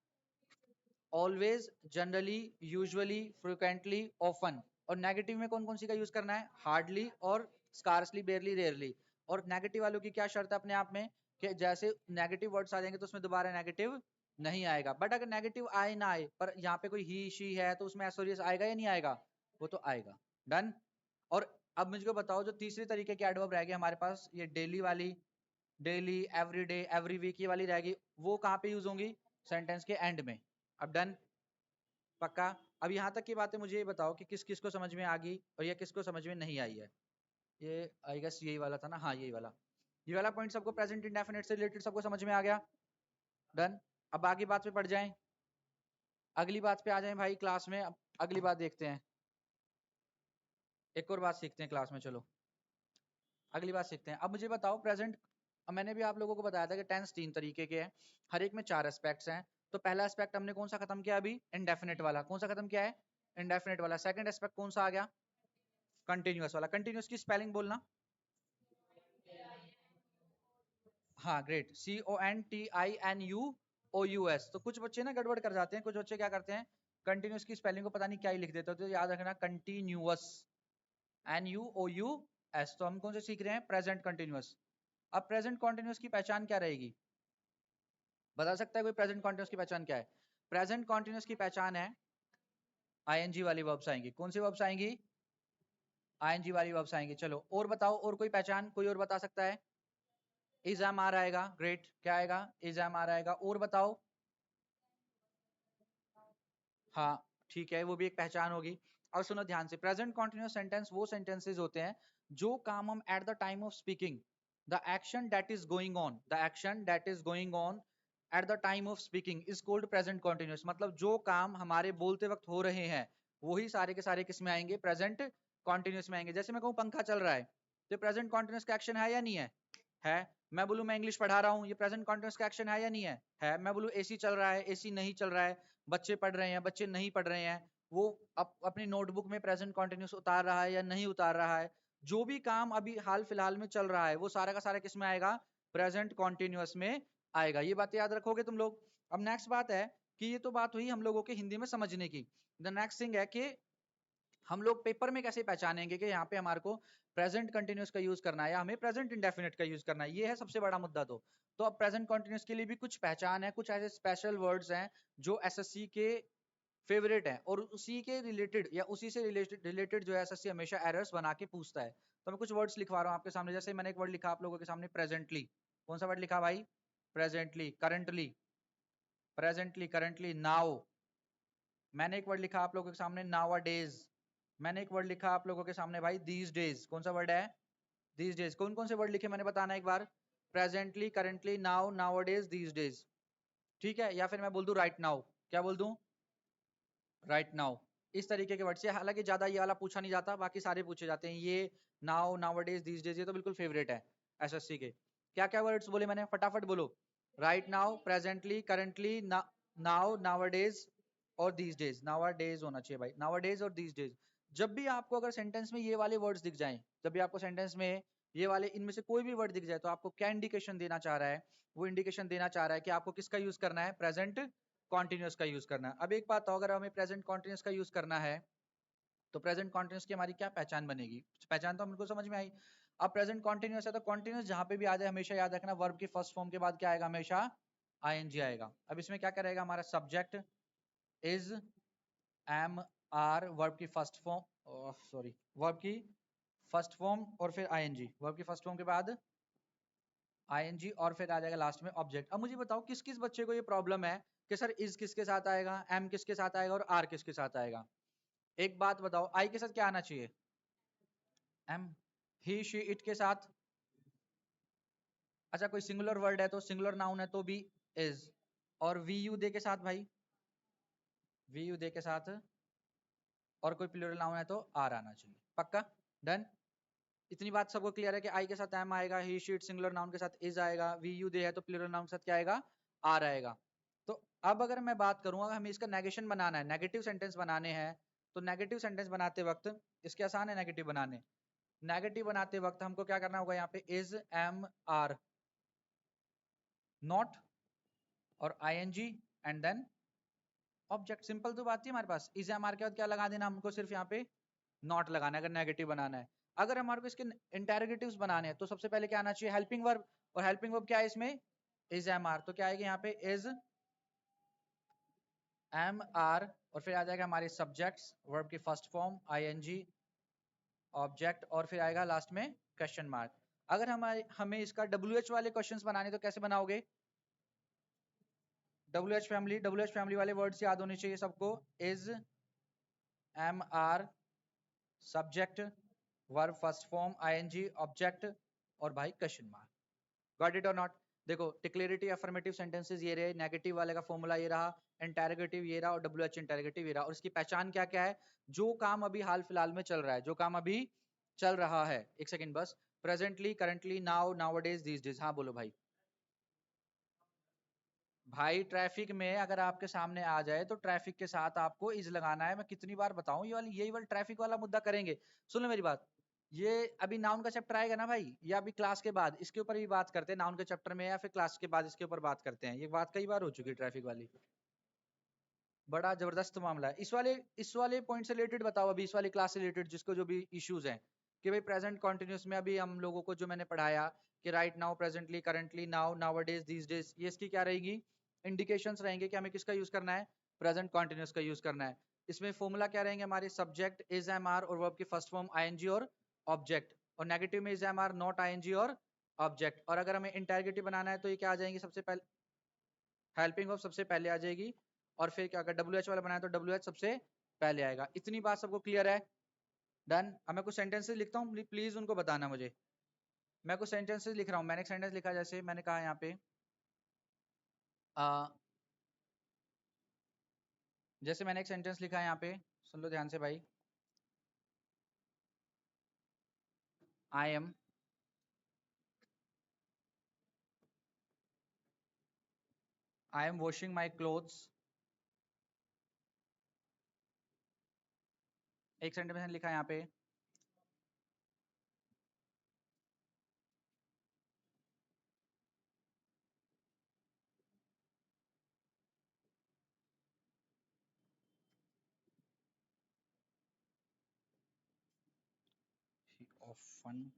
Always, generally, usually, frequently, often. और नेगेटिव में कौन कौन सी का यूज करना है? हार्डली और स्कार्सली, बेयरली, रेयरली। और नेगेटिव वालों की क्या शर्त है अपने आप में कि जैसे नेगेटिव वर्ड्स आ जाएंगे तो उसमें दोबारा नेगेटिव नहीं आएगा। बट अगर नेगेटिव आए ना आए, पर यहाँ पे कोई ही शी है तो उसमें एसोरियस आएगा या नहीं आएगा? वो तो आएगा। डन। और अब मुझको बताओ, जो तीसरी तरीके के एडवर्ब रह गए हमारे पास, ये डेली वाली, डेली, एवरीडे, एवरी वीक, ये वाली रहेगी, वो कहाँ पे यूज होंगी? सेंटेंस के एंड में। अब डन? पक्का? अब यहाँ तक की बातें मुझे ये बताओ कि किस किस को समझ में आ गई और ये किसको समझ में नहीं आई है। ये आई गेस यही वाला था ना, हाँ यही वाला, ये वाला पॉइंट सबको प्रेजेंट इंडेफिनिट से रिलेटेड सबको समझ में आ गया? डन। अब आगे बात पे पढ़ जाएं, अगली बात पे आ जाएं भाई क्लास में। अब अगली बात देखते हैं, एक और बात सीखते हैं क्लास में। चलो अगली बात सीखते हैं। अब मुझे बताओ प्रेजेंट, मैंने भी आप लोगों को बताया था कि टेंस तीन तरीके के हैं, हर एक में चार एस्पेक्ट्स हैं। तो पहला एस्पेक्ट हमने कौन सा खत्म किया? अभी इंडेफिनिट वाला। कौन सा खत्म किया है? इंडेफिनिट वाला। सेकंड एस्पेक्ट कौन सा आ गया? कंटिन्यूअस वाला। कंटिन्यूअस की स्पेलिंग बोलना। हाँ ग्रेट, CONTINUOUS। तो कुछ बच्चे ना गड़बड़ कर जाते हैं, कुछ बच्चे क्या करते हैं, कंटिन्यूअस की स्पेलिंग को पता नहीं क्या ही लिख देते हो। तो याद रखना कंटिन्यूअस, NUOUS। तो हम कौन से सीख रहे हैं? Present continuous. अब प्रेजेंट कंटिन्यूअस की पहचान क्या रहेगी? बता सकता है कोई प्रेजेंट कॉन्टिन्यूस की पहचान क्या है? प्रेजेंट कॉन्टिन्यूस की पहचान है आईएनजी वाली वर्ब्स आएंगी। कौन सी वर्ब्स आएंगी? आईएनजी वाली वर्ब्स आएंगी। चलो और बताओ, और कोई पहचान कोई और बता सकता है? इज एम आर आएगा, ग्रेट। क्या आएगा? इज एम आर आएगा। और बताओ। हाँ ठीक है, वो भी एक पहचान होगी। और सुनो ध्यान से, प्रेजेंट कॉन्टिन्यूस सेंटेंस वो सेंटेंसेस होते हैं जो काम हम at the time of speaking, the action that is going on, the action that is going on at the time of speaking is called present continuous. मतलब जो काम हमारे बोलते वक्त हो रहे हैं वही सारे के सारे किस में आएंगे? प्रेजेंट कॉन्टिन्यूस में आएंगे। जैसे मैं कहूँ पंखा चल रहा है, तो प्रेजेंट कॉन्टिन्यूस का एक्शन है या नहीं है? है। मैं बोलूँ मैं इंग्लिश पढ़ा रहा हूँ, ये प्रेजेंट कॉन्टिन्यूस का एक्शन है या नहीं है? है। मैं बोलूँ एसी चल रहा है, एसी नहीं चल रहा है। बच्चे पढ़ रहे हैं, बच्चे नहीं पढ़ रहे हैं, वो अपनी नोटबुक में प्रेजेंट कॉन्टिन्यूस उतार रहा है या नहीं उतार रहा है। जो भी काम अभी हाल फिलहाल में चल रहा है वो सारा का सारा किस में आएगा? प्रेजेंट कॉन्टिन्यूस में आएगा। ये बातें याद रखोगे तुम लोग। अब नेक्स्ट बात है कि ये तो बात हुई हम लोगों के हिंदी में समझने की। द नेक्स्ट थिंग है कि हम लोग पेपर में कैसे पहचानेंगे कि यहाँ पे हमारे को प्रेजेंट कंटिन्यूस का यूज करना है या हमें प्रेजेंट इंडेफिनिट का यूज करना है। ये है सबसे बड़ा मुद्दा। तो अब प्रेजेंट कंटिन्यूस के लिए भी कुछ पहचान है, कुछ ऐसे स्पेशल वर्ड्स हैं जो एसएससी के फेवरेट है और उसी के रिलेटेड या उसी से रिलेटेड जो है एसएससी हमेशा एरर्स बना के पूछता है। तो मैं कुछ वर्ड्स लिखवा रहा हूँ आपके सामने। जैसे मैंने एक वर्ड लिखा आप लोगों के सामने, प्रेजेंटली। कौन सा वर्ड लिखा भाई? Presently. Currently, presently, currently. Now. मैंने एक वर्ड लिखा आप लोगों के सामने, नाउअडेज। मैंने एक वर्ड लिखा आप लोगों के सामने भाई, दीज डेज। कौन सा वर्ड है? These days. कौन कौन से वर्ड लिखे मैंने बताना एक बार? Presently, currently, now, nowadays, these days. ठीक है। या फिर मैं बोल दूं राइट नाउ। क्या बोल दूं? Right now. इस तरीके के वर्ड से, हालांकि ज्यादा ये वाला पूछा नहीं जाता, बाकी सारे पूछे जाते हैं। ये नाउ, नाउअडेज, दीस डेज, ये तो बिल्कुल फेवरेट है एसएससी के। क्या क्या वर्ड्स बोले मैंने? फटाफट बोलो। Right now, presently, currently, now, nowadays और दीस डेज। नाउअडेज होना चाहिए भाई, नाउअडेज और दीस डेज। जब भी आपको अगर सेंटेंस में ये वाले वर्ड्स दिख जाएं, जब भी आपको सेंटेंस में ये वाले इनमें से कोई भी वर्ड दिख जाए, तो आपको क्या इंडिकेशन देना चाह रहा है? वो इंडिकेशन देना चाह रहा है कि आपको किसका यूज करना है? प्रेजेंट कॉन्टिन्यूस का यूज करना है। अब एक बात, तो अगर हमें प्रेजेंट कॉन्टिन्यूस का यूज करना है तो प्रेजेंट कॉन्टिन्यूस की हमारी क्या पहचान बनेगी? पहचान तो हमको समझ में आई। अब प्रेजेंट कॉन्टिन्यूस है तो कॉन्टिन्यूस जहां पे भी आ जाए हमेशा याद रखना वर्ब की फर्स्ट फॉर्म के बाद क्या आएगा? हमेशा आईएनजी आएगा। अब इसमें क्या करेगा हमारा subject? Is, am, are, verb की फर्स्ट फॉर्म, सॉरी, वर्ब की फर्स्ट फॉर्म और फिर आईएनजी। वर्ब की फर्स्ट फॉर्म के बाद आईएनजी और फिर आ जाएगा लास्ट में ऑब्जेक्ट। अब मुझे बताओ किस किस बच्चे को ये प्रॉब्लम है कि सर इज किसके साथ आएगा, एम किसके साथ आएगा और आर किसके साथ आएगा? एक बात बताओ, आई के साथ क्या आना चाहिए? एम। ही, शी, इट के साथ? अच्छा कोई सिंगुलर वर्ड है तो, सिंगुलर नाउन है तो भी इज। और वी यू दे के साथ भाई? वी यू दे के साथ। और कोई प्लूरल नाउन है तो आर आना चाहिए। पक्का? डन? इतनी बात सबको क्लियर है कि आई के साथ एम आएगा, ही, शी, इट सिंगुलर नाउन के साथ इज आएगा, वी यू दे है तो प्लूरल नाउन के साथ क्या आएगा? आर आएगा। तो अब अगर मैं बात करूंगा, हमें इसका नेगेशन बनाना है, नेगेटिव सेंटेंस बनाने हैं, तो नेगेटिव सेंटेंस बनाते वक्त इसके आसान है नेगेटिव बनाने। नेगेटिव बनाते वक्त हमको क्या करना होगा? यहाँ पे इज, एम, आर, नॉट और ING and then object. Simple तो बात थी हमारे पास। इज, एम, आर के बाद क्या लगा देना हमको? सिर्फ यहाँ पे नॉट लगाना है अगर नेगेटिव बनाना है। अगर हमारे को इसके इंटेरोगेटिव्स बनाने हैं तो सबसे पहले क्या आना चाहिए? Helping verb. और हेल्पिंग वर्ब क्या है इसमें? Is, am, are. तो क्या आएगा यहाँ पे? इज, एम, आर और फिर आ जाएगा हमारे सब्जेक्ट्स, वर्ब की फर्स्ट फॉर्म, आईएनजी, ऑब्जेक्ट और फिर आएगा लास्ट में क्वेश्चन मार्क। अगर हमें इसका डब्ल्यूएच वाले क्वेश्चंस बनाने तो कैसे बनाओगे? डब्ल्यूएच फैमिली, डब्ल्यूएच फैमिली वाले वर्ड्स याद होने चाहिए सबको। Is, am, are, subject, verb first form, ING, object और भाई क्वेश्चन मार्क। गॉट इट और नॉट? देखो टिक्लेरिटी अफर्मेटिव सेंटेंसेस ये रहे, नेगेटिव वाले का फॉर्मूला ये रहा, इंटेरोगेटिव ये रहा और डब्ल्यूएच इंटेरोगेटिव ये रहा। और इसकी पहचान क्या क्या है? जो काम अभी हाल फिलहाल में चल रहा है, जो काम अभी चल रहा है। एक सेकंड बस। Presently, currently, now, nowadays, these days. हाँ बोलो भाई। भाई ट्रैफिक में अगर आपके सामने आ जाए तो ट्रैफिक के साथ आपको इज लगाना है। मैं कितनी बार बताऊं, यही वाला ट्रैफिक वाला मुद्दा करेंगे। सुन लो मेरी बात। ये अभी नाउन का चैप्टर आएगा ना भाई, ये अभी क्लास के बाद इसके ऊपर भी बात करते हैं नाउन के चैप्टर में, या फिर क्लास के बाद इसके ऊपर बात करते हैं। ये बात कई बार हो चुकी है ट्रैफिक वाली। बड़ा जबरदस्त मामला है। इस वाले पॉइंट से रिलेटेड बताओ, अभी इस वाली क्लास से रिलेटेड जिसको जो भी इश्यूज हैं कि भाई प्रेजेंट कॉन्टिन्यूस में अभी हम लोगों को जो मैंने पढ़ाया कि right now, presently, currently, now, nowadays, these days, ये इसकी क्या रहेगी? इंडिकेशंस रहेंगे कि हमें किसका यूज करना है, प्रेजेंट कॉन्टिन्यूस का यूज करना है। इसमें फॉर्मूला क्या रहेंगे हमारे, सब्जेक्ट इज एम आर और वर्ब की फर्स्ट फॉर्म आईएनजी और ऑब्जेक्ट, और नेगेटिव में is am are not ING और ऑब्जेक्ट। और अगर हमें इंटेरोगेटिव बनाना है तो ये क्या आ जाएंगे, सबसे पहले हेल्पिंग ऑफ सबसे पहले आ जाएगी, और फिर क्या, अगर डब्ल्यू एच वाला बनाया तो डब्ल्यू एच सबसे पहले आएगा। इतनी बात सबको क्लियर है? डन। अब मैं कुछ सेंटेंसेस लिखता हूँ, प्लीज उनको बताना मुझे। मैं कुछ सेंटेंसेस लिख रहा हूँ, मैंने एक सेंटेंस लिखा, जैसे मैंने कहा यहाँ पे जैसे मैंने एक सेंटेंस लिखा है यहाँ पे, सुन लो ध्यान से भाई। I am washing my clothes. एक सेंटेंस मैंने लिखा है यहाँ पे, often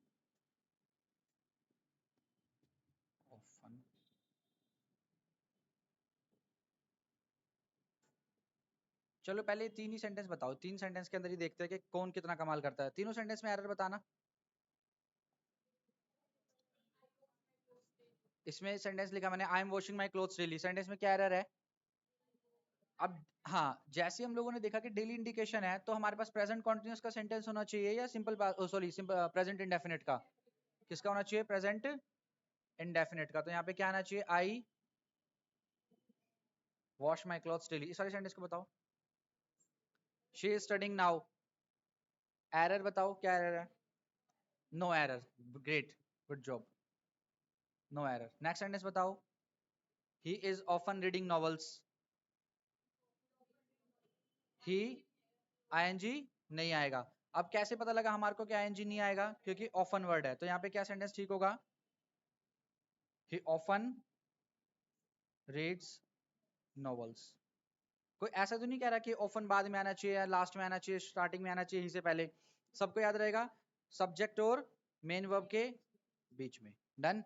often चलो पहले तीन ही सेंटेंस बताओ, तीन सेंटेंस के अंदर ही देखते हैं कि कौन कितना कमाल करता है। तीनों सेंटेंस में एरर बताना। इसमें सेंटेंस लिखा मैंने, I am washing my clothes daily, sentence में क्या एरर है? अब हाँ, जैसे हम लोगों ने देखा कि डेली इंडिकेशन है, तो हमारे पास प्रेजेंट कॉन्टिन्यूस का सेंटेंस होना चाहिए या simple, sorry simple present indefinite का? किसका होना चाहिए? प्रेजेंट इंडेफिनिट का। तो यहाँ पे क्या आना चाहिए, I wash my clothes daily. इस वाले सेंटेंस को बताओ। She is studying now, error बताओ क्या एरर है? No error, great, good job, no error. Next sentence बताओ, he is often reading novels, ही आईएनजी नहीं आएगा। अब कैसे पता लगा हमारे को कि आईएनजी नहीं आएगा? क्योंकि ऑफन वर्ड है, तो यहाँ पे क्या सेंटेंस ठीक होगा, ही ऑफन रीड्स नॉवेल्स। कोई ऐसा तो नहीं कह रहा कि ऑफन बाद में आना चाहिए या लास्ट में आना चाहिए, स्टार्टिंग में आना चाहिए, ही से पहले। सबको याद रहेगा सब्जेक्ट और मेन वर्ब के बीच में। डन।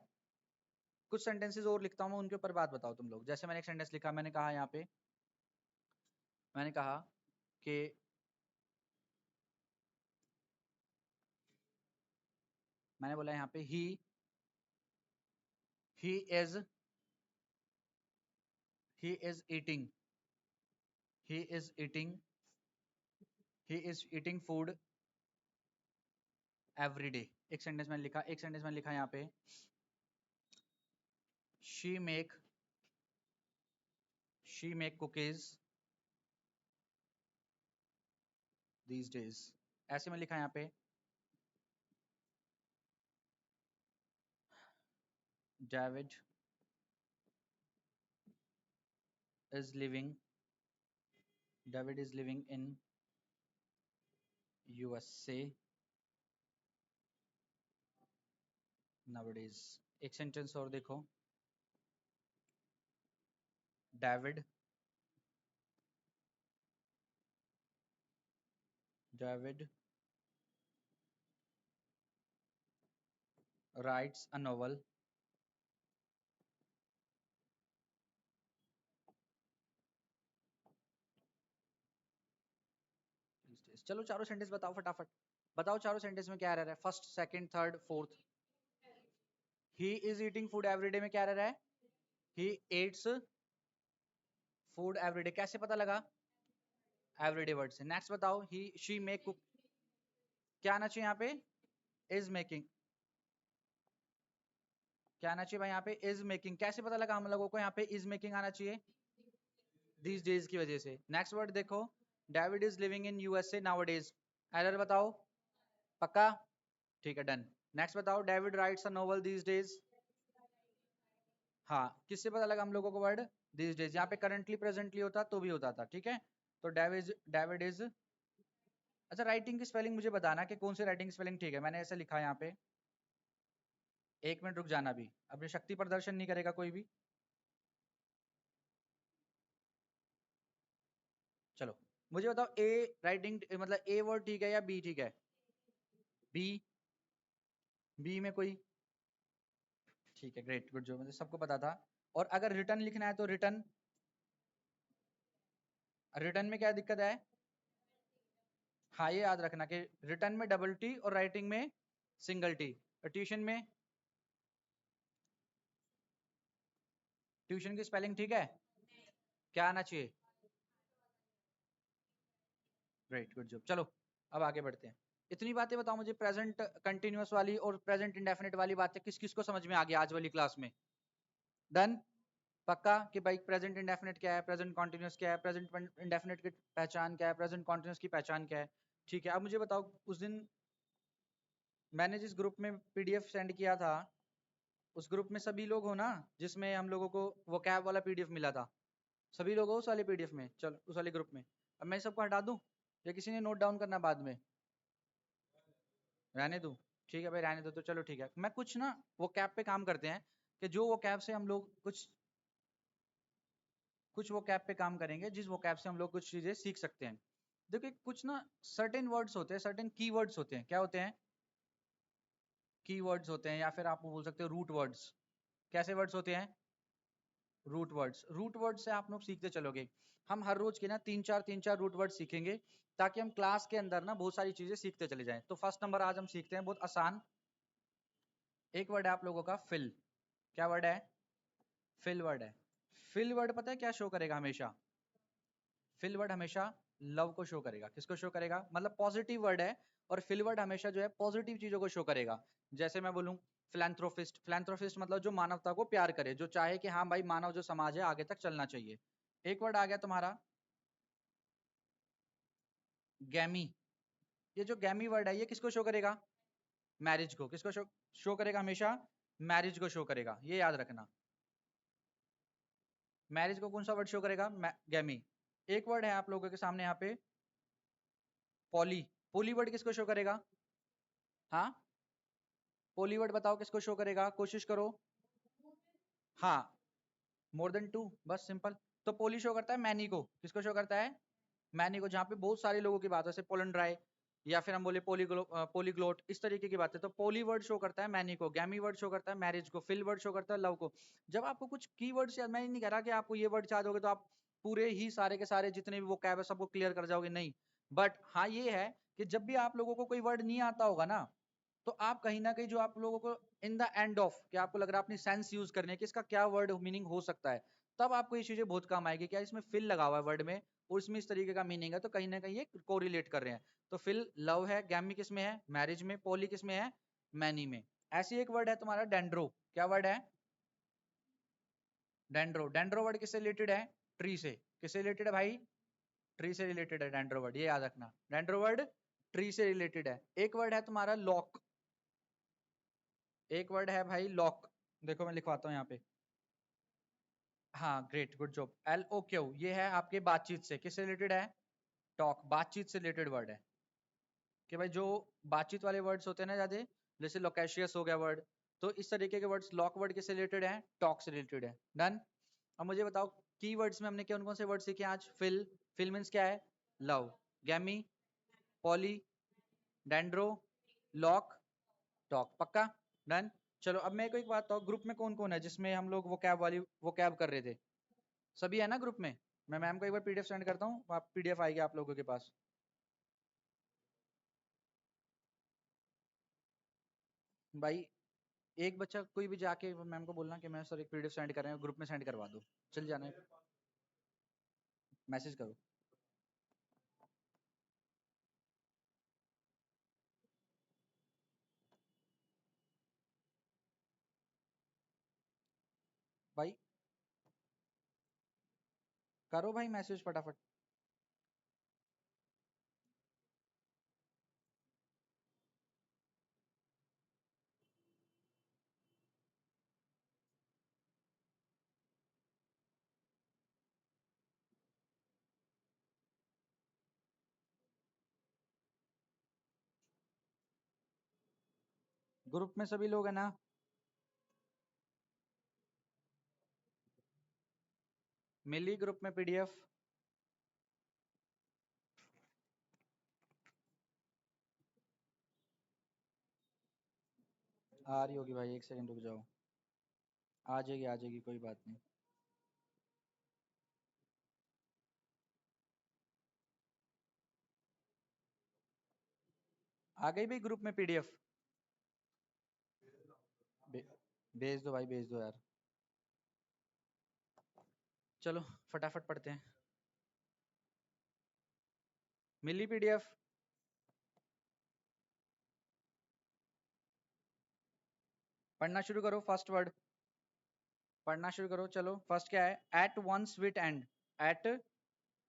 कुछ सेंटेंसेस और लिखता हूं मैं, उनके ऊपर बात बताओ तुम लोग। जैसे मैंने एक सेंटेंस लिखा, मैंने कहा यहाँ पे, मैंने कहा कि मैंने बोला यहाँ पे he is he is eating he is eating he is eating food every day. एक सेंटेंस मैंने लिखा, एक सेंटेंस मैंने लिखा यहाँ पे, she make cookies these days. ऐसे में लिखा यहाँ पे, David is living David is living in USA nowadays। एक सेंटेंस और देखो, David writes a novel these days। चलो चारों सेंटेंस बताओ फटाफट, बताओ चारों सेंटेंस में क्या एरर है, first second third fourth. He is eating food everyday में क्या एरर है? ही एट्स फूड एवरीडे, कैसे पता लगा? एवरीडे वर्ड से। नेक्स्ट बताओ, ही शी मेक कुक, क्या आना चाहिए यहाँ पे? इज मेकिंग, क्या आना चाहिए भाई यहाँ पे? Is making. कैसे पता लगा हम लोगों को यहाँ पे इज मेकिंग आना चाहिए? these days की वजह से। नेक्स्ट वर्ड देखो, David is living in USA nowadays, error बताओ। पक्का? ठीक है, डन। नेक्स्ट बताओ, David rights a novel these days. हाँ, किससे पता लगा हम लोगों को वर्ड दीज डेज? यहाँ पे करंटली प्रेजेंटली होता तो भी होता था, ठीक है। तो डेविड इज, अच्छा राइटिंग की स्पेलिंग मुझे बताना कि कौन सी राइटिंग स्पेलिंग ठीक है। मैंने ऐसे लिखा है यहाँ पे, एक मिनट रुक जाना, भी अपनी शक्ति प्रदर्शन नहीं करेगा कोई भी। चलो मुझे बताओ, ए राइटिंग मतलब ए वर्ड ठीक है या बी ठीक है? बी, बी में कोई, ठीक है, ग्रेट, गुड जो मुझे सबको पता था। और अगर रिटर्न लिखना है तो रिटर्न, रिटर्न में क्या दिक्कत है? हाँ ये याद रखना कि रिटर्न में डबल टी और राइटिंग में सिंगल टी। ट्यूशन में, ट्यूशन की स्पेलिंग ठीक है? क्या आना चाहिए? Great, good job. चलो अब आगे बढ़ते हैं। इतनी बातें बताओ मुझे, प्रेजेंट कंटिन्यूअस वाली और प्रेजेंट इंडेफिनिट वाली बातें किस किस को समझ में आ गया आज वाली क्लास में? डन? पक्का कि भाई प्रेजेंट इंडेफिनिट क्या है, प्रेजेंट कॉन्टिन्यूअस क्या है, प्रेजेंट इंडेफिनिट की पहचान क्या है, प्रेजेंट कॉन्टिन्यूअस की पहचान क्या है? ठीक है, अब मुझे बताओ, उस दिन मैंने जिस ग्रुप में पीडीएफ सेंड किया था, उस ग्रुप में सभी लोग हो ना, जिसमें हम लोगों को वो कैब वाला पीडीएफ मिला था? सभी लोग हो उस वाले पीडीएफ में? चलो उस वाले ग्रुप में। अब मैं सबको हटा दूं या किसी ने नोट डाउन करना बाद में? रहने दूं? ठीक है भाई रहने दो, तो चलो ठीक है। मैं कुछ ना वो कैब पे काम करते हैं कि जो वो कैब से हम लोग कुछ कुछ वो कैब पे काम करेंगे जिस वो कैब से हम लोग कुछ चीजें सीख सकते हैं। देखिए कुछ ना सर्टेन वर्ड्स होते हैं, सर्टेन की वर्ड्स होते हैं। क्या होते हैं? की वर्ड्स होते हैं, या फिर आप बोल सकते हो रूट वर्ड्स। कैसे वर्ड्स होते हैं? Root words. रूट वर्ड से आप लोग सीखते चलोगे। हम हर रोज के ना तीन चार रूट वर्ड सीखेंगे, ताकि हम क्लास के अंदर ना बहुत सारी चीजें सीखते चले जाएं। तो फर्स्ट नंबर आज हम सीखते हैं, बहुत आसान। एक वर्ड है आप लोगों का फिल। क्या वर्ड है? फिल वर्ड है। फिल वर्ड पता है क्या शो करेगा हमेशा? फिल वर्ड हमेशा लव को शो करेगा। किसको शो करेगा? मतलब पॉजिटिव वर्ड है, और फिल वर्ड हमेशा जो है पॉजिटिव चीजों को शो करेगा। जैसे मैं बोलूं फिलैंथ्रोपिस्ट, फिलैंथ्रोपिस्ट मतलब जो मानवता को प्यार करे, जो चाहे कि हाँ भाई मानव जो समाज है आगे तक चलना चाहिए। एक वर्ड आ गया तुम्हारा गैमी। ये जो गैमी वर्ड है ये किसको शो करेगा? मैरिज को। किसको शो करेगा हमेशा? मैरिज को शो करेगा, ये याद रखना। मैरिज को कौन सा वर्ड शो करेगा? गैमी। एक वर्ड है आप लोगों के सामने यहाँ पे पॉली। पोली वर्ड किसको शो करेगा? हाँ, पोली वर्ड बताओ किसको शो करेगा, कोशिश करो। हाँ, मोर देन टू, बस सिंपल। तो पोली शो करता है मैनी को। किसको शो करता है? मैनी को। जहाँ पे बहुत सारे लोगों की बात है, जैसे पोलंड्राई, या फिर हम बोले पोलीग्लोट, इस तरीके की बात है। तो पोली वर्ड शो करता है मैनी को, गैमी वर्ड शो करता है मैरिज को, फिल वर्ड शो करता है लव को। जब आपको कुछ की वर्ड्स याद, मैं नहीं कह रहा कि आपको ये वर्ड याद होगे तो आप पूरे ही सारे के सारे जितने भी वो कैब है सबको क्लियर कर जाओगे, नहीं। बट हाँ ये है कि जब भी आप लोगों को कोई वर्ड नहीं आता होगा ना, तो आप कहीं ना कहीं जो आप लोगों को इन द एंड ऑफ, क्या आपको लग रहा है अपनी सेंस यूज करने की इसका क्या वर्ड मीनिंग हो सकता है, तब आपको ये चीजें बहुत काम आएगी। क्या इसमें फिल लगा हुआ है वर्ड में, और इसमें इस तरीके का मीनिंग है, तो कहीं ना कहीं ये कोरिलेट कर रहे हैं। तो फिल लव है, गैमी किस में है? मैरिज में। पोली किस में है? मैनी में। ऐसी एक वर्ड है तुम्हारा डेंड्रो। क्या वर्ड है? डेंड्रो। डेंड्रो वर्ड किससे रिलेटेड है? ट्री से। किससे रिलेटेड है भाई? ट्री से रिलेटेड है डेंड्रो वर्ड, ये याद रखना। डेंड्रो वर्ड ट्री से रिलेटेड है। एक वर्ड है तुम्हारा लॉक। एक वर्ड है भाई लॉक। देखो मैं लिखवाता हूँ यहाँ पे। हाँ ग्रेट, गुड जॉब। LOQ, ये है आपके बातचीत से। किससे रिलेटेड है? टॉक, बातचीत से रिलेटेड वर्ड है। कि भाई जो बातचीत वाले वर्ड्स होते हैं ना ज्यादा, जैसे लोकेशियस हो गया वर्ड, तो इस तरीके के वर्ड्स लॉक वर्ड किससे रिलेटेड है? टॉक से रिलेटेड है। डन? अब मुझे बताओ की वर्ड्स में हमने कौन कौन से वर्ड सीखे आज? फिल। फिल मीन्स क्या है? Love. गैमी, poly, dendro, lock, talk. पक्का? डन? चलो अब मैं को एक बात बताओ, ग्रुप में कौन कौन है जिसमें हम लोग वो कैब वाली वो कैब कर रहे थे? सभी है ना ग्रुप में? मैं मैम को एक बार पीडीएफ सेंड करता हूँ, आप पीडीएफ आएगी आप लोगों के पास। भाई एक बच्चा कोई भी जाके मैम को बोलना कि मैं सर एक पीडीएफ सेंड कर रहे हैं, ग्रुप में सेंड करवा दो। चल जाना है, मैसेज करो। भाई करो भाई मैसेज फटाफट। ग्रुप में सभी लोग है ना? मिली ग्रुप में पीडीएफ? आ रही होगी भाई, एक सेकंड रुक जाओ। आ जाएगी कोई बात नहीं। आ गई भाई ग्रुप में पीडीएफ? भेज दो भाई, भेज दो यार। चलो फटाफट पढ़ते हैं। मिली पीडीएफ? पढ़ना शुरू करो। फर्स्ट वर्ड पढ़ना शुरू करो। चलो फर्स्ट क्या है? At one's wit end. At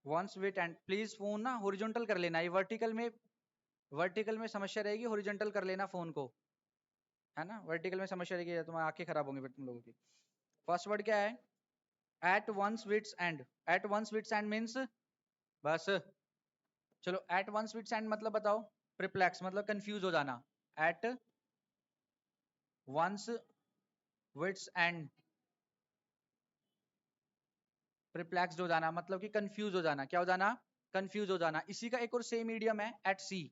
one's wit end. Please phone ना हॉरिजॉन्टल कर लेना। ये वर्टिकल में समस्या रहेगी, हॉरिजॉन्टल कर लेना फोन को, है ना। वर्टिकल में समस्या रहेगी, तुम्हारी आंखें खराब होंगी फिर तुम लोगों की। फर्स्ट वर्ड क्या है? At one's wits end. At one's wits end means बस। चलो एट वंस विट्स एंड मतलब बताओ। प्रिप्लेक्स मतलब कंफ्यूज हो जाना। एट वंस विट्स एंड, प्रिप्लेक्स्ड हो जाना मतलब कि कंफ्यूज हो जाना। क्या हो जाना? कंफ्यूज हो जाना। इसी का एक और सेम इडियम है एट सी।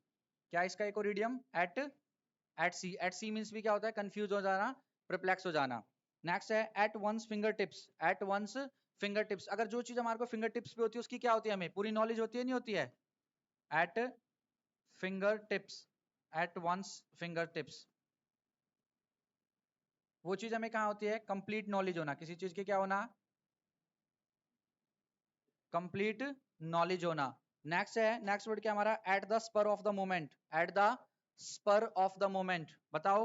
क्या इसका एक और इडियम? एट एट सी। एट सी मीन्स भी क्या होता है? कंफ्यूज हो जाना, प्रिप्लेक्स हो जाना। नेक्स्ट है at one's fingertips. At one's fingertips. अगर जो चीज हमारे को फिंगर टिप्स पे होती है उसकी क्या होती है? हमें पूरी नॉलेज होती है नहीं होती है? At fingertips. At one's fingertips. वो चीज हमें कहाँ होती है? कंप्लीट नॉलेज होना, किसी चीज की क्या होना? कंप्लीट नॉलेज होना। नेक्स्ट है, नेक्स्ट वर्ड क्या हमारा? At the spur of the moment. At the spur of the moment बताओ।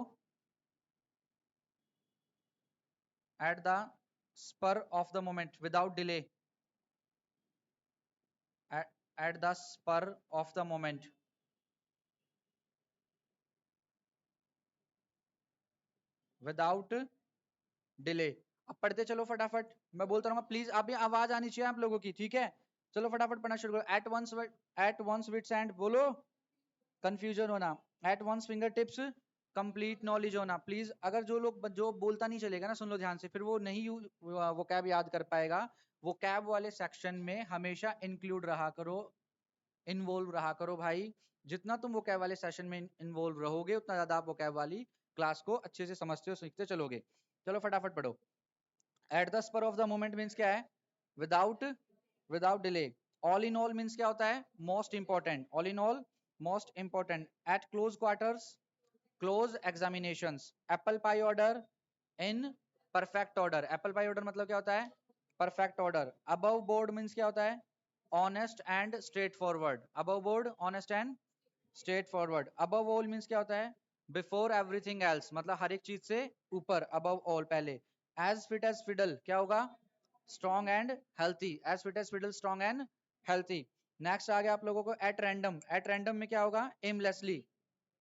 At the spur of the moment, without delay. At the spur of the moment, without delay. अब पढ़ते चलो फटाफट, मैं बोलता रहूंगा प्लीज। अभी आवाज आनी चाहिए आप लोगों की, ठीक है? चलो फटाफट पढ़ना शुरू करो। एट वंस विट्स एंड बोलो, कंफ्यूजन होना। At one's fingertips, complete knowledge होना। प्लीज अगर जो लोग जो बोलता नहीं चलेगा ना, सुन लो ध्यान से, फिर वो नहीं वो कैब याद कर पाएगा। वो कैब वाले सेक्शन में हमेशा इंक्लूड रहा करो, इन्वॉल्व रहा करो भाई। जितना तुम वो कैब वाले सेशन में इन्वॉल्व रहोगे उतना ज्यादा आप वो कैब वाली क्लास को अच्छे से समझते हो, सीखते चलोगे। चलो फटाफट पढ़ो। At the spur of the moment means क्या है? Without without delay. All in all means क्या होता है? Most important. All in all most important. At close quarters, close examinations. Apple pie order, in perfect order. Apple pie order मतलब क्या होता है? Perfect order. Above board means क्या होता है? Honest and straightforward. Above board, honest and straightforward. Above all means क्या होता है? बिफोर एवरीथिंग एल्स, मतलब हर एक चीज से ऊपर, अबव ऑल पहले। एज फिट एज फिडल क्या होगा? Strong and healthy. As fit as fiddle, strong and healthy. Next आ गया आप लोगों को एट रैंडम। एट रैंडम में क्या होगा? एमलेसली।